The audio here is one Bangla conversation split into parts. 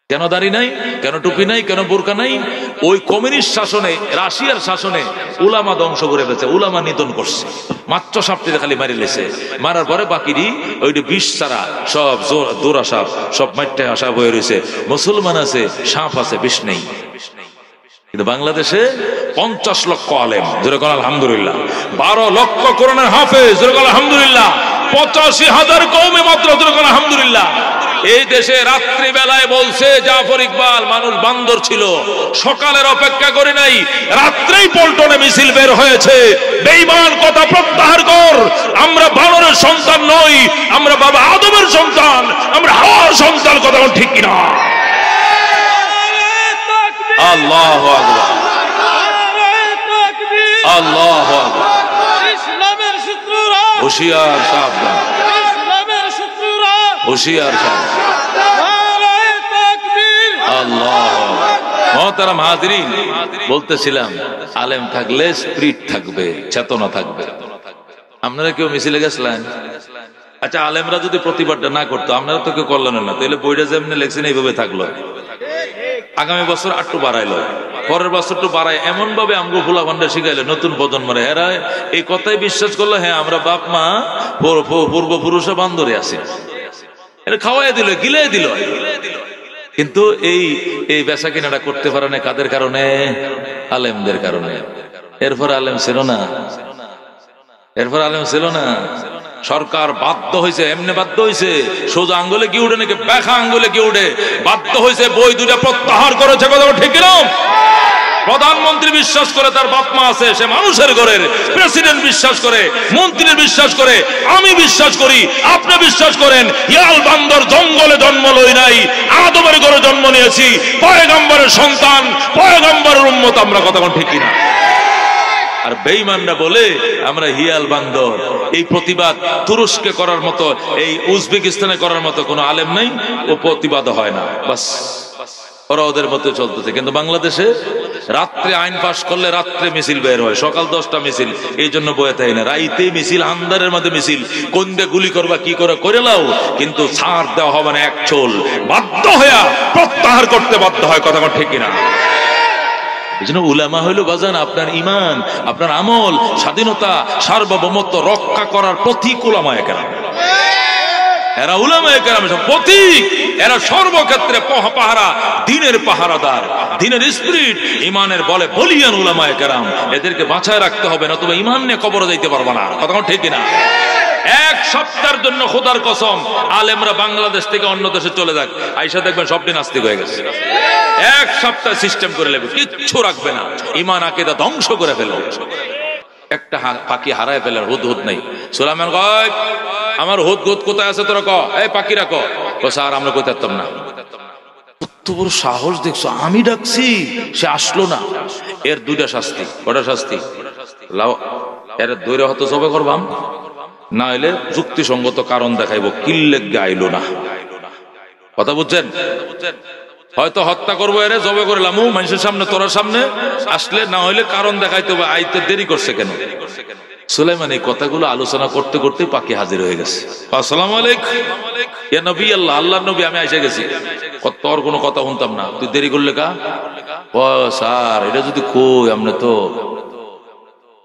কেন দাড়ি নাই, কেন টুপি নাই, কেন বোরকা নাই? ওই কমিউনিস্ট শাসনে, রাশিয়ার শাসনে উলামা ধ্বংস করে ফেলেছে, উলামা নিধন করছে, মাত্র সাপটিতে খালি মারি লেছে। মারার পরে বাকিরি ওই বিষ ছাড়া সব দোরা সাপ, সব মাইটে সাপ হয়ে রয়েছে। মুসলমান আছে, সাপ আছে, বিষ নেই। কিন্তু বাংলাদেশে 50 লক্ষ আলেম, জোরে কোন আলহামদুলিল্লাহ। 12 লক্ষ কোরআনের হাফেজ, জোরে কোন আলহামদুলিল্লাহ। 85,000 কওমে মাত্র, জোরে কোন আলহামদুলিল্লাহ। এই দেশে রাত্রি বেলায় বলছে জাফর ইকবাল মানুষ বান্দর ছিল, সকালের অপেক্ষা করে নাই, রাত্রেই পল্টনে মিছিল বের হয়েছে। বেঈমান কথা প্রত্যাহার কর, আমরা বানরের সন্তান নই, আমরা বাবা আদমের সন্তান, আমরা হাওয়ার সন্তান। কথা ঠিক কিনা? আল্লাহু আকবার, আল্লাহু আকবার। ইসলামের শত্রুরা হুঁশিয়ার, সাবধান, ইসলামের শত্রুরা হুঁশিয়ার, সাবধান। আল্লাহু আকবার। মুহতারাম হাজিরিন, বলতেছিলাম আলেম থাকলে স্পিরিট থাকবে, চেতনা থাকবে। আপনারা কেউ মিছিলে গেছিলেন? আচ্ছা, আলেমরা যদি প্রতিবাদটা না করতো, আপনারা তো কেউ করলেন না, তাহলে বইটা যেমনি লেখছেন এইভাবে থাকলো। আগামী বছর আটটু বাড়াইলো, পরের বছর একটু বাড়ায়, এমন ভাবে আমগো ফুলা ভান্ডা শিখাইলে নতুন প্রজন্মরে, এরা এই কথাই বিশ্বাস করলো, হ্যাঁ আমরা বাপ মা পূর্বপুরুষে বান্দরে আছি, এটা খাওয়াই দিল, গিলাই দিল। কিন্তু এই বেচা কিনাটা করতে পারে না কাদের কারণে? আলেমদের কারণে। এরপর আলেম ছিল না, এরপর আলেম ছিল না। সরকার বাধ্য হয়েছে, এমনি বাধ্য হয়েছে, সোজা আঙ্গুলে কি উঠে নাকি ব্যাখা আঙ্গুলে কি উঠে, বাধ্য হয়েছে বই দুটা প্রত্যাহার করেছে। কথা ঠিক না? প্রধানমন্ত্রী বিশ্বাস করে তার বাপ মা আছে, সে মানুষের ঘরের। প্রেসিডেন্ট বিশ্বাস করে, মন্ত্রী বিশ্বাস করে, আমি বিশ্বাস করি, আপনি বিশ্বাস করেন। ইয়াল বান্দর জঙ্গলে জন্ম লই নাই, আদমের ঘরে জন্ম নিয়েছি, পয়গম্বরের সন্তান, পয়গম্বরের উম্মত আমরা। কথা ঠিক কিনা? আর বেঈমানরা বলে আমরা হিয়াল বান্দর। এই প্রতিবাদ তুরস্কে করার মতো, এই উজবেকিস্তানে করার মতো কোনো আলেম নাই, ও প্রতিবাদ হয় না, বাস ওরা ওদের মতো চলতেছে। কিন্তু বাংলাদেশে রাত্রে আইন পাশ করলে রাত্রে মিছিল বের হয়, সকাল 10টা মিছিল, এই জন্য বয়ে থাকে না, রাইতে মিছিল, আন্ধারের মধ্যে মিছিল, কোন দিয়ে গুলি করবা কি করে লাও, কিন্তু ছাড় দেওয়া হবে না এক চোল। বাধ্য হইয়া প্রত্যাহার করতে বাধ্য হয়। কথা ঠিক কিনা? এই জন্য উলামা হইল বাজান আপনার ইমান, আপনার আমল, স্বাধীনতা, সার্বভৌমত্ব রক্ষা করার প্রতীক উলামায়ে কেরাম। এরা উলামায়ে কেরাম প্রতীক, এরা সর্বক্ষেত্রে পাহারা, দিনের পাহারাদার, দিনের স্পিরিট, ইমানের বলে বলিয়ান উলামায়ে কেরাম। এদেরকে বাঁচায় রাখতে হবে, নতুবা ইমান নিয়ে কবরে যাইতে পারবে না। কথা ঠিক কিনা? এক সপ্তাহের জন্য খোদার কসম আলেমরা বাংলাদেশ থেকে অন্য দেশে চলে যাক, আইসা দেখবেন সবটি নাস্তিক হয়ে গেছে। এক সপ্তাহ সিস্টেম করে নেবে, কিচ্ছু রাখবে না, ইমান আকীদা ধ্বংস করে ফেলবে। একটা পাখি হারায় ফেলার হুদহুদ নাই। সুলাইমান কয় আমার হুদহুদ কোথায় আছে তোরা ক, এই পাখিরা ক। স্যার আমরা কইতে পারতাম না। কত বড় সাহস দেখছো, আমি ডাকছি সে আসলো না। এর দুইটা শাস্তি। কটা শাস্তি? এর দৈরে হতো জবে করবাম, না হইলে যুক্তিসঙ্গত কারণ দেখাইবো, কিল্লেগে আইলো না। কথা বুঝছেন? হয়তো হত্যা করবো, এরে জবে করলাম মানুষের সামনে, তোর সামনে আসলে, না হইলে কারণ দেখাইতে হবে, আইতে দেরি করছে কেন। সুলাইমান এই কথাগুলো আলোচনা করতে করতে পাখি হাজির হয়ে গেছে। আসসালামু আলাইকুম ইয়া নবী আল্লাহ, আল্লাহর নবী আমি এসে গেছি। তোর কোনো কথা শুনতাম না, তুই দেরি করলে কা? ও স্যার এটা যদি কই আপনি তো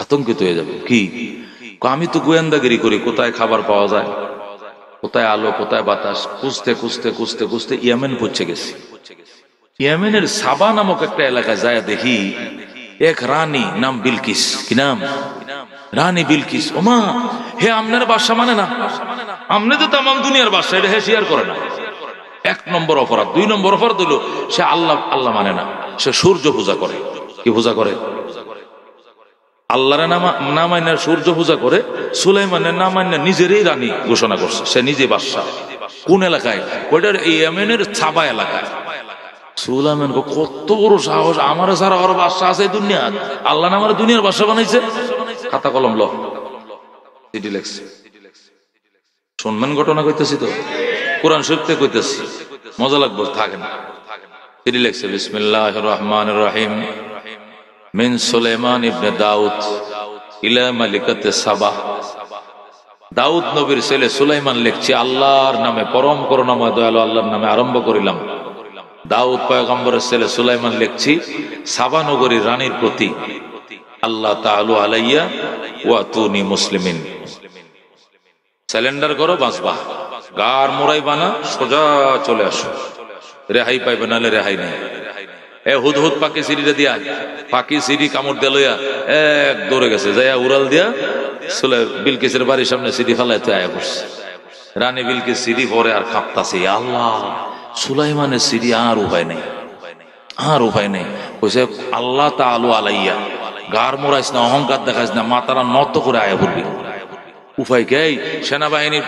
আতঙ্কিত হয়ে যাবে। কি? আমি তো গোয়েন্দাগিরি করি, কোথায় খাবার পাওয়া যায়, কোথায় আলো, কোথায় বাতাস, খুঁজতে খুঁজতে খুঁজতে খুঁজতে ইয়েমেন পৌঁছে গেছি। ইয়েমেনের সাবা নামক একটা এলাকায় যায় দেখি এক রানী, নাম বিলকিস। কি নাম? রানী বিলকিস। ওমা, হে আমনের বাদশা মানে না, আমনে তো তাম দুনিয়ার বাদশা, এটা হে শেয়ার করে না। 1 নম্বর অপরাধ। 2 নম্বর অপরাধ হলো সে আল্লাহ মানে না, সে সূর্য পূজা করে। কি পূজা করে? আল্লাহর না মাইনা সূর্য পূজা করে। সুলাইমানের না মাইনা নিজেরই রানী ঘোষণা করছে, সে নিজে বাদশা। কোন এলাকায়? ওইটার ইয়েমেনের সাবা এলাকায়। সুলাইমান কত বড় সাহস, আমার সারা ওর বাদশা আছে দুনিয়া, আল্লাহ না আমার দুনিয়ার বাদশা বানাইছে। খাতা কলম ল, চিঠি লেখছে। শুনবেন ঘটনা কইতেছি তো, কোরআন শরীফ থেকে কইতেছি, মজা লাগবে, থাকেন। চিঠি লেখছে বিসমিল্লাহির রহমানির রহিম মিন সুলাইমান ইবনে দাউদ ইলা মালিকাতে সাবা। দাউদ নবীর ছেলে সুলাইমান লিখছে, আল্লাহর নামে, পরম করুণাময় দয়ালু আল্লাহর নামে আরম্ভ করিলাম, দাউদ পয়গম্বরের ছেলে সুলাইমান লিখছি, সাবা নগরীর রানীর প্রতি, আল্লাহ তাআলা আলাইয়া ওয়া তুনি মুসলিমিন, স্যালেন্ডার করো, বাঁচবা, গার মোড়াই বানা, সোজা চলে আসো, রেহাই পাইবে, নাহলে রেহাই নেই। এ হুদহুদ পাখি সিঁড়িটা দিয়া, পাখি সিঁড়ি কামড় দিয়ে লইয়া এক দৌড়ে গেছে, যাইয়া উড়াল দিয়া বিলকিসের বাড়ির সামনে সিঁড়ি ফেলাইতে আয়া পড়ছে। রানী বিলকিস সিঁড়ি পরে আর কাঁপতাছে, আল্লাহ, সুলাইমানের সিঁড়ি আর উপায় নেই, আর উপায় নেই। কইছে আল্লাহ তাআলা আলাইয়া, গার মোড়াইস না, অহংকার দেখাইস না, মাতারা নত করে আয়া পড়বি। উপায় কে? সেনাবাহিনী,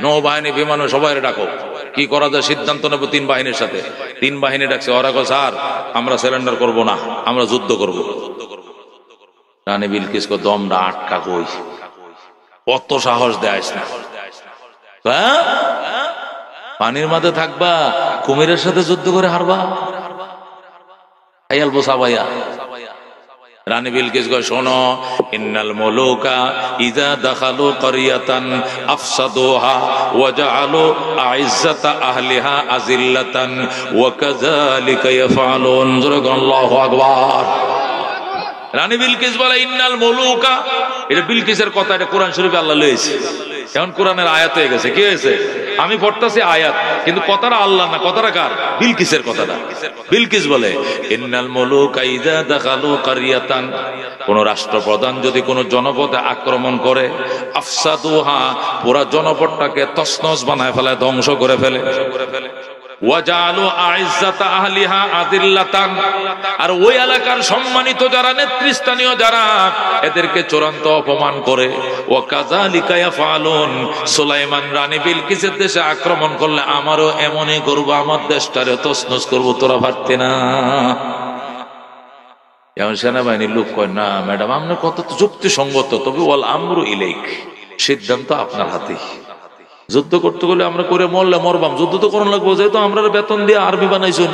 নৌবাহিনী, বিমান সবাই ডাকো, কি করা যায় সিদ্ধান্ত নেবো 3 বাহিনীর সাথে। 3 বাহিনী ডাকছে, ওরা কয় স্যার আমরা সারেন্ডার করব না, আমরা যুদ্ধ করব। রানী বিলকিস কো দমটা আটকা, কই কত সাহস দেয় না, হ্যাঁ পানির মাঝে থাকবা, কুমিরের সাথে যুদ্ধ করে হারবা, আইয়াল বসা ভাইয়া। রানী বিলকিস কয় শোনো, ইন্নাল মুলুকা ইযা দাখালু ক্বরিয়াতান আফসাদুহা ওয়া জাআলু আইজ্জাতা আহলিহা আযিল্লাতান ওয়া কাযালিকা ইয়াফআলুন। আল্লাহু আকবার। রানী বিলকিস বলে ইন্নাল মুলুকা, এটা বিলকিসের কথা, এটা কোরআন শরীফে আল্লাহ লয়েছে। এখন কোরআনের আয়াত হয়ে গেছে, কি হয়েছে? আমি পড়তাছি আয়াত, কিন্তু কথাটা আল্লাহ না, কথাটা কার? বিলকিসের কথাটা। বিলকিস বলে ইন্নাল মুলুকা ইযা দাখালু ক্বরিয়াতান, কোন রাষ্ট্রপ্রধান যদি কোন জনপদে আক্রমণ করে, আফসাদুহা, পুরা জনপদটাকে তছনছ বানায় ফেলে, ধ্বংস করে ফেলে, ওয়াজালু আইজ্জাতা আহলিহা আযিল্লাতান, আর ওই এলাকার সম্মানিত যারা, নেতৃস্থানীয় যারা, এদেরকে চূড়ান্ত অপমান করে। ওয়া কাযালিকা ইয়াফআলুন, সুলাইমান রানী বিলকিসের দেশে আক্রমণ করলে আমারও এমনই করব, আমার দেশটারে তছনছ করব, তোরা পারতে না। এমন সেনাবাহিনীর লোক কয় না ম্যাডাম, আপনার কথা তো যুক্তিসঙ্গত, তবে ওয়াল আমরু ইলাইক, সিদ্ধান্ত আপনার হাতে। যুদ্ধ করতে গেলে আমরা করে মরলে মরবাম, যুদ্ধ তো কোন লাগবো, যেহেতু আমরা বেতন দিয়ে আর্মি বানাইছেন,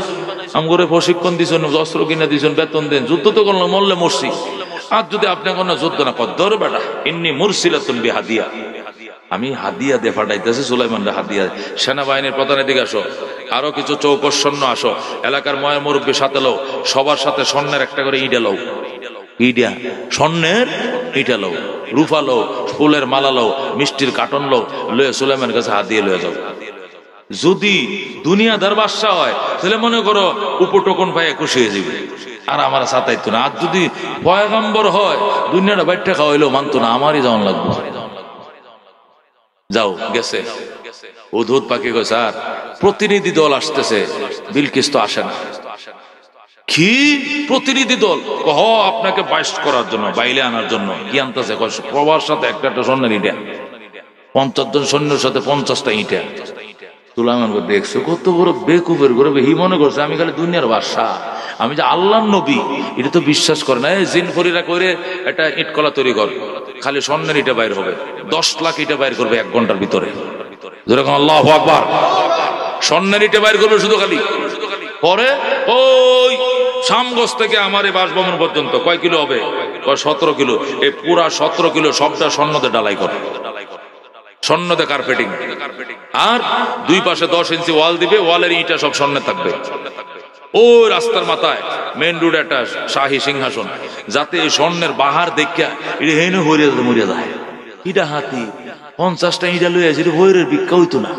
আমগরে প্রশিক্ষণ দিছেন, অস্ত্র কিনে দিছেন, বেতন দেন, যুদ্ধ তো করলাম, মরলে মরছি। আর যদি আপনি কোনো যুদ্ধ না কর, বেটা ইন্নী মুরসিলাতুন বিহাদিয়া, আমি হাদিয়া দিয়ে ফাটাইতেছি সুলাইমানরা হাদিয়া। সেনাবাহিনীর প্রধানের দিকে আসো, আরো কিছু চৌকস সৈন্য আসো, এলাকার ময় মুরব্বী সাথে লো, সবার সাথে স্বর্ণের একটা করে ইটা লও, ইডিয়া স্বর্ণের ইটা লও, রূপা লও, ফুলের মালা লও, মিষ্টির কার্টন লও, লয়ে সুলাইমানের কাছে হাত দিয়ে লয়ে যাও। যদি দুনিয়াদার বাদশা হয় তাহলে মনে করো উপটোকন পাইয়া খুশি হয়ে যাবে, আর আমার সাতাইতো না। আর যদি পয়গম্বর হয়, দুনিয়াটা বাইঠা খাওয়াইলেও মানতো না, আমারই যাওয়ান লাগবে। যাও, গেছে। হুদহুদ পাখি কয় স্যার প্রতিনিধি দল আসতেছে, বিলকিস তো আসে না। কি প্রতিনিধি দল? কহ আপনাকে বাইশ করার জন্য, বাইলে আনার জন্য। কি আনতেছে? প্রবার সাথে একটা স্বর্ণের ইটা, 50 জন সৈন্যের সাথে 50টা ইটা। সুলাইমান দেখছো কত বড় বেকুবের করে, হি মনে করছে আমি খালি দুনিয়ার বাদশা, আমি যে আল্লাহর নবী, এটা তো বিশ্বাস করে না। জিনফরিরা করে একটা ইটকলা তৈরি কর, খালি স্বর্ণের ইটা বাইর হবে, 10 লাখ ইটা বাইর করবে 1 ঘন্টার ভিতরে। যেরকম আল্লাহু আকবার, স্বর্ণের ইটা বাইর করবে শুধু খালি। পরে ওই শামগঞ্জ থেকে আমার এই বাসভবন পর্যন্ত কয় কিলো হবে? 17 কিলো। এই পুরা 17 কিলো সবটা স্বর্ণতে ডালাই করে, স্বর্ণতে কার্পেটিং, আর 2 পাশে 10 ইঞ্চি ওয়াল দিবে, ওয়ালের ইটা সব স্বর্ণে থাকবে। ওই রাস্তার মাথায় মেন রোড একটা শাহী সিংহাসন, যাতে এই স্বর্ণের বাহার দেখা এটা হেনে হইয়া মরিয়া যায়। ইটা হাতি 50টা ইটা লইয়া আছে, বইয়ের ভিক্ষা হইতো না।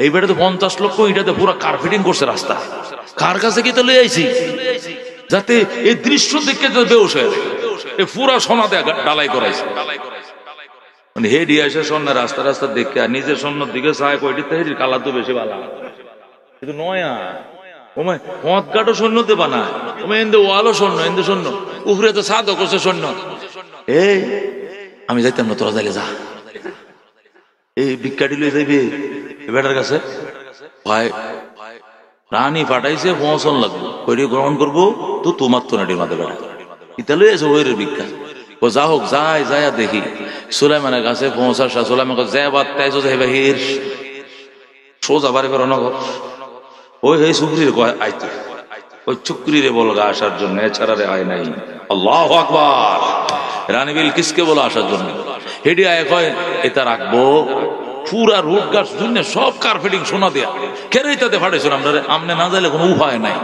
এইবারে তো 50 লক্ষ ইটাতে পুরো কার্পেটিং করছে রাস্তা। কার কাছে কি তো লই আইছি, যাতে এই দৃশ্য দেখে বেউস হয়ে যায়। এই পুরা সোনা দিয়ে ডালাই করাইছে। হেডি আসে স্বর্ণ রাস্তা রাস্তা দেখে, নিজের স্বর্ণের দিকে চায়, কয়টিতে হেডির কালার তো বেশি ভালো, কিন্তু নয়া ওমায় মদ কাটো স্বর্ণতে বানায়, ওমায় এন্দে ওয়ালও স্বর্ণ, এন্দে স্বর্ণ, উপরে তো ছাদও করছে স্বর্ণ। এই আমি যাইতাম না, তোরা যাইলে যা, এই ভিক্ষাটি লয়ে যাইবে বেটার কাছে। ভাই রানী পাঠাইছে, পৌঁছন লাগবো, কইটি গ্রহণ করবো তো তোমার তো নাটির মাথা বেড়া ইতা লই আছে ওইরের ভিক্ষা। ও যা হোক, যাই যাইয়া দেখি সুলাইমানের কাছে পৌঁছার সাথে সুলাইমান যে বাদ তাইছো যে বাহির সোজা বাড়ি বেরোনো ঘর। ওই হে চুকরির আইতো, ওই চুকরিরে বলগা আসার জন্য, এছাড়া রে আয় নাই। আল্লাহু আকবার। রানী বিলকিসকে বলো আসার জন্য। হেডি আয় কয় এটা রাখবো পুরা রোড গাছ দুনিয়া সব কার্পেটিং সোনা দেয়া কেড়ে তাতে ফাটাইছেন আপনারা, আমনে না যাইলে কোনো উপায় নাই।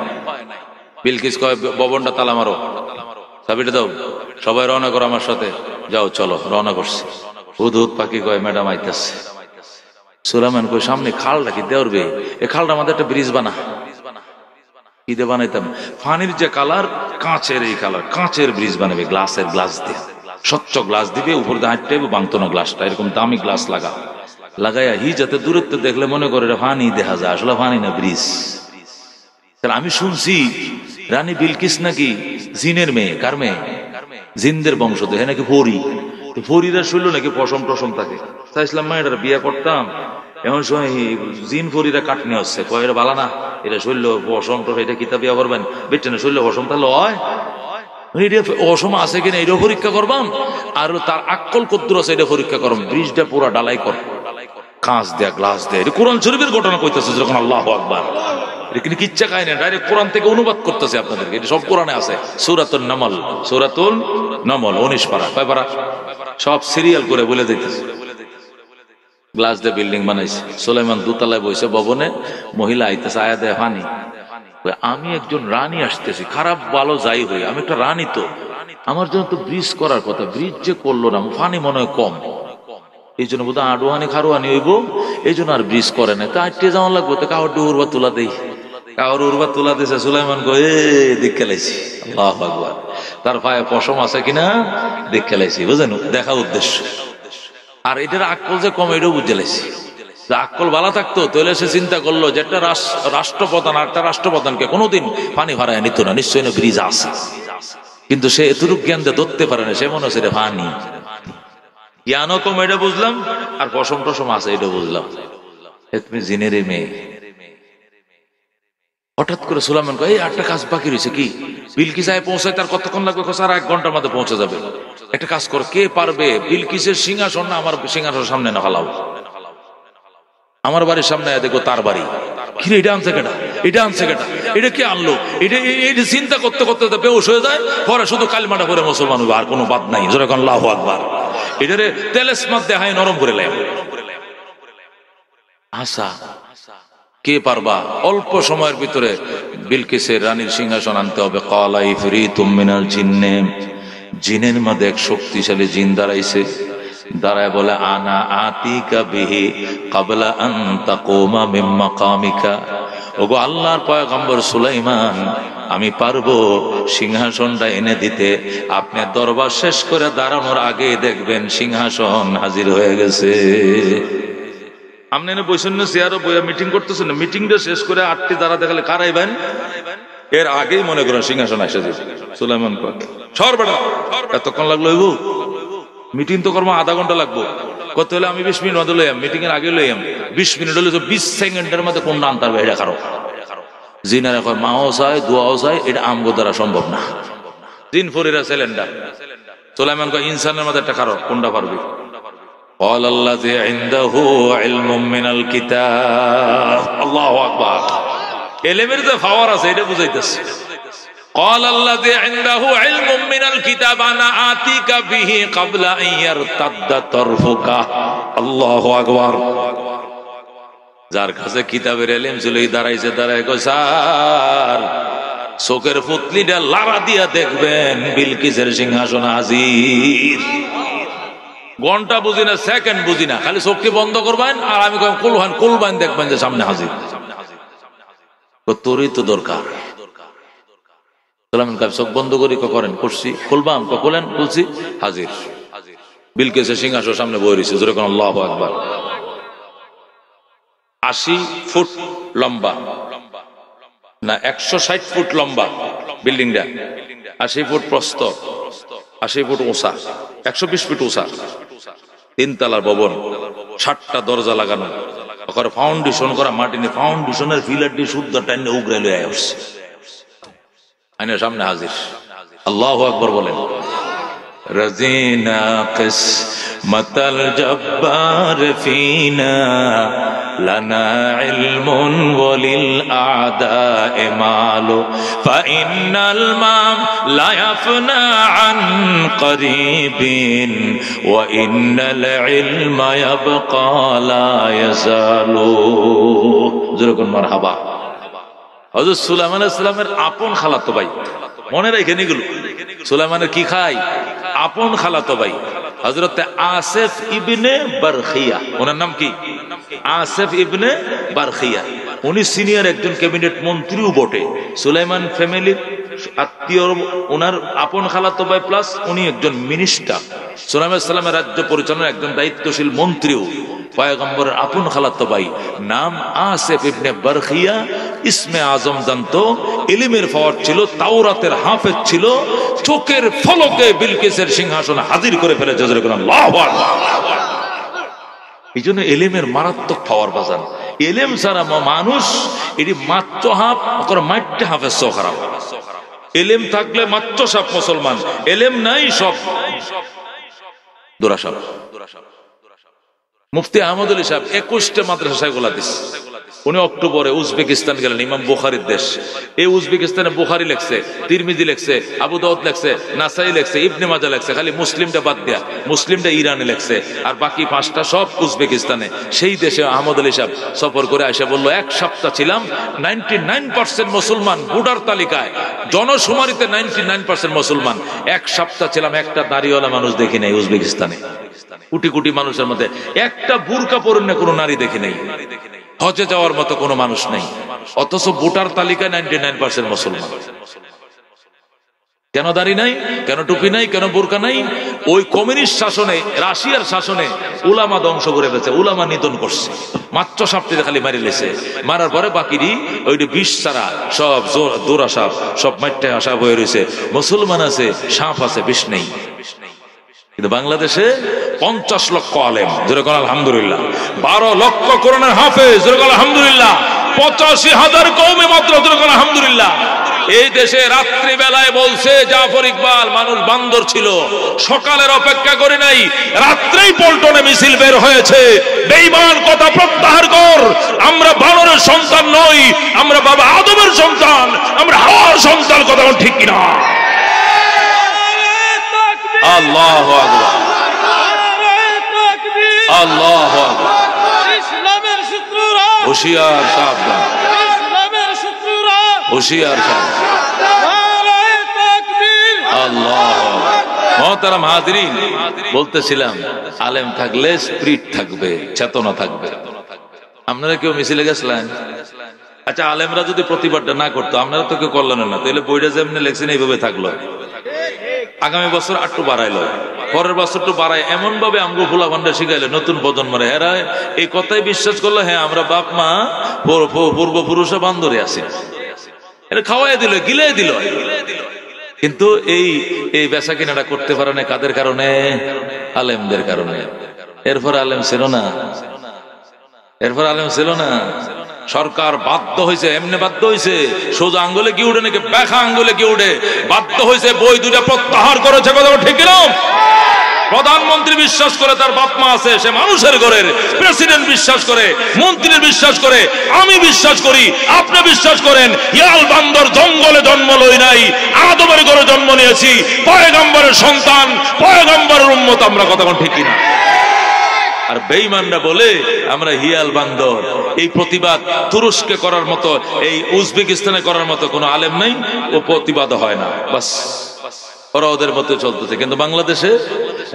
বিলকিস কয় ভবনটা তালা মারো, চাবিটা দাও, সবাই রওনা করো আমার সাথে, যাও চলো রওনা করছি। হুদহুদ পাখি কয় ম্যাডাম আইতাছে। সুলাইমান কয় সামনে খালটা কি দেওয়ারবে, এই খালটা আমাদের একটা ব্রিজ বানা। কি দিয়ে বানাইতাম, পানির যে কালার কাঁচের, এই কালার কাঁচের ব্রিজ বানাবে, গ্লাসের, গ্লাস দিয়ে স্বচ্ছ গ্লাস দিবে, উপর দিয়ে হাঁটতে হবে বাংতো না গ্লাসটা, এরকম দামি গ্লাস লাগাইয়া হি যাতে দূরত্ব দেখলে মনে করে পানি দেখা যায়, আসলে পানি না ব্রিজ। আমি শুনছি রানী বিলকিস নাকি জিনের মেয়ে। কার মেয়ে? জিনদের বংশধর, হ্যাঁ নাকি পরী। পরীরা শুনলো নাকি পশম টসম থাকে, চাইছিলাম মা এটা বিয়ে করতাম, এমন সময় জিন পরীরা কাটনি হচ্ছে, কয়ের বালা না এটা শৈল্য পশম টস, এটা কিতাব বিয়ে করবেন বেটে না শৈল্য পশম, তাহলে হয় অসম আছে কিনা এটা পরীক্ষা করবাম, আর তার আক্কল কদ্দুর আছে এটা পরীক্ষা করবাম। ব্রিজটা পুরা ডালাই কর, কাঁচ দেয়া, গ্লাস দেয়া। এটা কোরআন শরীফের ঘটনা কইতেছে যখন, আল্লাহু আকবার। এটা কিন্তু কিচ্ছা খায় না, ডাইরেক্ট কোরআন থেকে অনুবাদ করতেছে আপনাদেরকে, এটা সব কোরআনে আছে। সূরাতুন নামল, সূরাতুল নামল 19 পারা, কয় পারা, সব সিরিয়াল করে বলে দিতেছে। গ্লাস দিয়ে বিল্ডিং বানাইছে। সুলাইমান দোতলায় বসে ভবনে, মহিলা আইতেছে, আয়া দেয় পানি। আমি একজন রানী আসতেছি, খারাপ ভালো যাই হই, আমি একটা রানী, তো আমার জন্য তো ব্রিজ করার কথা, ব্রিজ যে করলো না, পানি মনে হয় কম, এই জন্য বোধহয় আডুয়ানি খারুয়ানি হইব, এই জন্য আর ব্রিজ করে না। তো আটটে যাওয়া লাগবো, তো কাউর উড়বা তুলা দেই, কাউর উড়বা তুলা দিছে। সুলাইমান কো দিক খেলাইছি, আল্লাহু আকবার। তার পায়ে পশম আছে কিনা দিক খেলাইছি, বুঝেন, দেখা উদ্দেশ্য। আর এটার আক্কল যে কম, এটাও বুঝে লাইছি। আক্কল ভালো থাকতো তাহলে সে চিন্তা করলো যে একটা রাষ্ট্রপ্রধান আর একটা রাষ্ট্রপ্রধানকে কোনোদিন পানি ভাড়ায় নিত না, নিশ্চয়ই না ব্রিজ আছে। কিন্তু সে এতটুকু জ্ঞান দিয়ে ধরতে পারে না, সে মনে হচ্ছে পানি। জ্ঞানও কম এটা বুঝলাম, আর পশম টসম আছে এটা বুঝলাম। তুমি জিনের মেয়ে। হঠাৎ করে সুলাইমান কয়, এই একটা কাজ বাকি রয়েছে। কি? বিলকিসায় পৌঁছায় তার কতক্ষণ লাগবে? আর 1 ঘন্টার মধ্যে পৌঁছে যাবে। একটা কাজ কর, কে পারবে বিলকিসের সিংহাসন না আমার সিংহাসনের সামনে না ফালাও, আমার বাড়ির সামনে দেখো তার বাড়ি। কিরে এটা আনছে কেটা, এটা আনছে কেটা, এটা কে আনলো, এটা চিন্তা করতে করতে বেহুশ হয়ে যায়। পরে শুধু কালিমাটা পরে মুসলমান হবে, আর কোনো বাদ নাই। জোরে কোন আল্লাহু আকবার। এটারে তেলেসমাত দেখায় নরম করে লাই। আশা কে পারবা অল্প সময়ের ভিতরে বিলকিসের রানীর সিংহাসন আনতে হবে। ক্বালা ইফরিতুম মিনাল জিন্নে, জিনের মধ্যে এক শক্তিশালী জিন দাঁড়াইছে, দাঁড়ায় বলে, আনা আতিকা বিহি ক্বাবলা আন তাকুমা মিন মাকামিকা। ওগো আল্লাহর পয়গম্বর সুলাইমান, আমি পারবো সিংহাসনটা এনে দিতে, আপনি দরবার শেষ করে দাঁড়ানোর আগে দেখবেন সিংহাসন হাজির হয়ে গেছে। আপনি এনে বসেন না চেয়ারও বইয়া মিটিং করতেছেন না, মিটিংটা শেষ করে 8টি দ্বারা দেখালে কারাইবেন, এর আগেই মনে করেন সিংহাসন এসে যাবে। সুলাইমান কয়, সর বেটা, এতক্ষণ লাগলো হইব? মিটিং তো করবো আধা ঘন্টা লাগবো। কত হলে আমি 20 মিনিট মধ্যে লইয়াম, মিটিং এর আগে লইয়াম। 20 মিনিট হলে 20 সেকেন্ডের মধ্যে কোন আনতে পারবে এটা কারো। জিনারা কয় মাও চায়, দোয়াও চায়, এটা আমগো দ্বারা সম্ভব না। জিন ফরিরা সিলিন্ডার। সুলাইমান কয় ইনসানের মধ্যে একটা কারো, কোনটা পারবে? قال الذي عنده علم من الكتاب, আল্লাহু আকবার। ইলমের যে পাওয়ার আছে এটা বুঝাইতেছে। قال الذي عنده علم من الكتاب انا آتيك به قبل ان يرتد طرفك, আল্লাহু আকবার। যার কাছে কিতাবের ইলম ছিল এই দাঁড়াইছে, দাঁড়ায় কয়, স্যার চোখের পুতলিটা লাড়া দিয়া দেখবেন বিলকিসের সিংহাসন হাজির। ঘন্টা বুঝি না, সেকেন্ড বুঝি না, খালি চোখটি বন্ধ করবেন আর আমি কুলবান দেখবেন যে সামনে হাজির। তোরই তো দরকার। চোখ বন্ধ করি করেন, করছি, খুলবাম খুলেন, খুলছি, হাজির বিলকিসের সিংহাসন সামনে বয়ে রয়েছে। যেরকম আল্লাহু আকবার। 80 ফুট লম্বা না 160 ফুট লম্বা বিল্ডিংটা, 80 ফুট প্রস্থ, 80 ফুট উঁচা, 120 ফিট উঁচা, 3 তলার ভবন, 7টা দরজা লাগানো, ফাউন্ডেশন করা মাটি নিয়ে, ফাউন্ডেশনের ফিলার দিয়ে শুদ্ধ টাইনে উগরে লয়ে আসছে, আইনের সামনে হাজির। আল্লাহু আকবার বলেন। রাজিনা কিসমাতাল জব্বার ফিনা লানা ইলমুন ওয়ালিল আদায়ে মালু ফাইন্নাল মাম লা ইয়াফনা আন করিবিন ওয়া ইন্নাল ইলমা ইয়াবকা লা ইয়াজালু। যেরকম মারহাবা। হযরত সুলাইমান আলাইহিস সালামের আপন খালাতো ভাই, মনে রাখেন এগুলো। সুলাইমানের কি খায়? আপন খালাতো ভাই হযরত আসিফ ইবনে বারখিয়া। ওনার নাম কি? আসিফ ইবনে বারখিয়া। উনি সিনিয়র একজন ক্যাবিনেট মন্ত্রীও বটে। সুলাইমান ফ্যামিলির আত্মীয়, ওনার আপন খালাতো ভাই, প্লাস উনি একজন মিনিস্টার। সুলাইমান আলাইহিস সালামের রাজ্য পরিচালনার একজন দায়িত্বশীল মন্ত্রীও পয়গম্বরের আপন খালাতো ভাই। নাম আসিফ ইবনে বারখিয়া। ইসমে আজম জানতো, ইলমের পাওয়ার ছিল, তাওরাতের হাফেজ ছিল, চোখের ফলকে বিলকিসের সিংহাসনে হাজির করে ফেলেছে। আল্লাহু আকবার। এই জন্য এলেমের মারাত্মক পাওয়ার বাজান। এলেম ছাড়া মানুষ এটি মাত্র হাফ মাইটে হাফেজ সো খারাপ। এলেম থাকলে মাত্র সব মুসলমান, এলেম নাই সব দোরাসাব। মুফতি আহমদ আলী সাহেব 21টা মাদ্রাসা গোলা দিস। উনি অক্টোবরে উজবেকিস্তান গেলেন, ইমাম বুখারীর দেশ। এই উজবেকিস্তানে বুখারী লেখছে, তিরমিজি লেখছে, আবু দাউদ লেখছে, নাসাই লেখছে, ইবনে মাজাহ লেখছে, খালি মুসলিমটা বাদ দিয়া। মুসলিমটা ইরানে লেখছে, আর বাকি 5টা সব উজবেকিস্তানে। সেই দেশে আহমদ আলী সাহেব সফর করে এসে বলল, 1 সপ্তাহ ছিলাম, 99% মুসলমান ভোটার তালিকায়, জনশুমারিতে 99% মুসলমান। 1 সপ্তাহ ছিলাম, একটা দাড়িওয়ালা মানুষ দেখি নাই উজবেকিস্তানে। কোটি কোটি মানুষের মধ্যে একটা বুরকা পরেন না কোনো নারী দেখি নাই। হজে যাওয়ার মতো কোনো মানুষ নেই, অথচ ভোটার তালিকায় 99% মুসলমান। কেন দাড়ি নাই, কেন টুপি নাই, কেন বোরকা নাই? ওই কমিউনিস্ট শাসনে, রাশিয়ার শাসনে উলামা ধ্বংস করে ফেলেছে, উলামা নিধন করছে। মাত্র সাপটিতে খালি মারি লেছে, মারার পরে বাকিরই ওইটা বিষ ছাড়া সব দোরা সাপ, সব মাইটে সাপ হয়ে রয়েছে। মুসলমান আছে, সাপ আছে, বিষ নেই। কিন্তু বাংলাদেশে 50 লক্ষ আলেম, যেরকম আলহামদুলিল্লাহ, 12 লক্ষ কোরআনের হাফেজ, যেরকম আলহামদুলিল্লাহ, 85,000 কওমে মাত্র, যেরকম আলহামদুলিল্লাহ। এই দেশে রাত্রি বেলায় বলছে জাফর ইকবাল, মানুষ বান্দর ছিল, সকালের অপেক্ষা করে নাই, রাত্রেই পল্টনে মিছিল বের হয়েছে। বেঈমান, কথা প্রত্যাহার কর, আমরা বানরের সন্তান নই, আমরা বাবা আদমের সন্তান, আমরা হাওয়ার সন্তান। কথা ঠিক কিনা? আল্লাহু আকবার, আল্লাহু আকবার। ইসলামের শত্রুরা হুঁশিয়ার, সাবধান। ইসলামের শত্রুরা হুঁশিয়ার, সাবধান। আল্লাহু আকবার। মুহতারাম হাজিরিন, বলতেছিলাম আলেম থাকলে স্পিরিট থাকবে, চেতনা থাকবে। আপনারা কেউ মিছিলে গেছিলেন? আচ্ছা, আলেমরা যদি প্রতিবাদটা না করতো, আপনারা তো কেউ করলেন না, তাহলে বইটা যেমনি লেখছেন এইভাবে থাকলো। আগামী বছর আটটু বাড়াইলো, পরের বছর একটু বাড়াই, এমন ভাবে আমগো ফুলা ভান্ডা শিখাইলে নতুন প্রজন্মরে, এরা এই কথাই বিশ্বাস করলো, হ্যাঁ আমরা বাপ মা পূর্বপুরুষে বান্দরে আছি, এটা খাওয়াই দিল, গিলাই দিল। কিন্তু এই বেচা কিনাটা করতে পারে না কাদের কারণে? আলেমদের কারণে। এরপর আলেম ছিল না, এরপর আলেম ছিল না। সরকার বাধ্য হয়েছে, এমনি বাধ্য হয়েছে, সোজা আঙ্গুলে কি উঠে নাকি ব্যাখা আঙ্গুলে কি উঠে, বাধ্য হয়েছে বই দুটা প্রত্যাহার করেছে। কথা ঠিক না? প্রধানমন্ত্রী বিশ্বাস করে তার বাপ মা আছে, সে মানুষের ঘরের। প্রেসিডেন্ট বিশ্বাস করে, মন্ত্রী বিশ্বাস করে, আমি বিশ্বাস করি, আপনি বিশ্বাস করেন। ইয়াল বান্দর জঙ্গলে জন্ম লই নাই, আদমের ঘরে জন্ম নিয়েছি, পয়গম্বরের সন্তান, পয়গম্বরের উম্মত আমরা। কথা ঠিক কিনা? আর বেঈমানরা বলে আমরা হিয়াল বান্দর। এই প্রতিবাদ তুরস্কে করার মতো, এই উজবেকিস্তানে করার মতো কোনো আলেম নাই, ও প্রতিবাদ হয় না, বাস ওরা ওদের মতো চলতেছে। কিন্তু বাংলাদেশে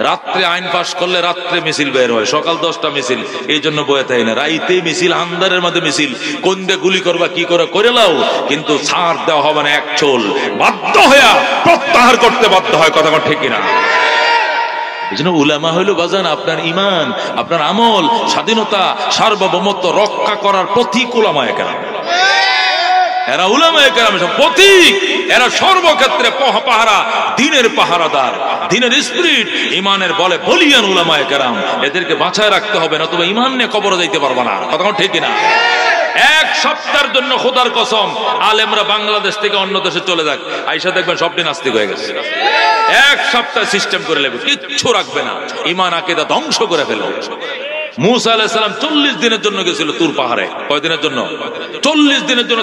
রাত্রে আইন পাশ করলে রাত্রে মিছিল বের হয়, সকাল 10টা মিছিল, এই জন্য বয়ে থাকে না, রাইতে মিছিল, আন্ধারের মধ্যে মিছিল, কোন দিয়ে গুলি করবা কি করে লাও, কিন্তু ছাড় দেওয়া হবে না এক চোল। বাধ্য হইয়া প্রত্যাহার করতে বাধ্য হয়। কথা ঠিক কিনা? এই জন্য উলামা হইল বাজান আপনার ইমান, আপনার আমল, স্বাধীনতা, সার্বভৌমত্ব রক্ষা করার প্রতীক উলামায়ে কেরাম। এরা উলামায়ে কেরাম প্রতীক, এরা সর্বক্ষেত্রে পাহারা, দিনের পাহারাদার, দিনের স্পিরিট, ইমানের বলে বলিয়ান উলামায়ে কেরাম। এদেরকে বাঁচায় রাখতে হবে, না তবে ইমান নিয়ে কবরে যাইতে পারবা না। কথা ঠিক না? 1 সপ্তাহের জন্য খোদার কসম, আলেমরা বাংলাদেশ থেকে অন্য দেশে চলে যাক, আইসা দেখবেন সবটি নাস্তিক হয়ে গেছে। 1 সপ্তাহ সিস্টেম করে নেবে, কিচ্ছু রাখবে না, ইমান আকীদা ধ্বংস করে ফেলবে। মূসা আলাইহিস সালাম 40 দিনের জন্য গেছিল তুর পাহাড়ে। কয়দিনের জন্য? 40 দিনের জন্য।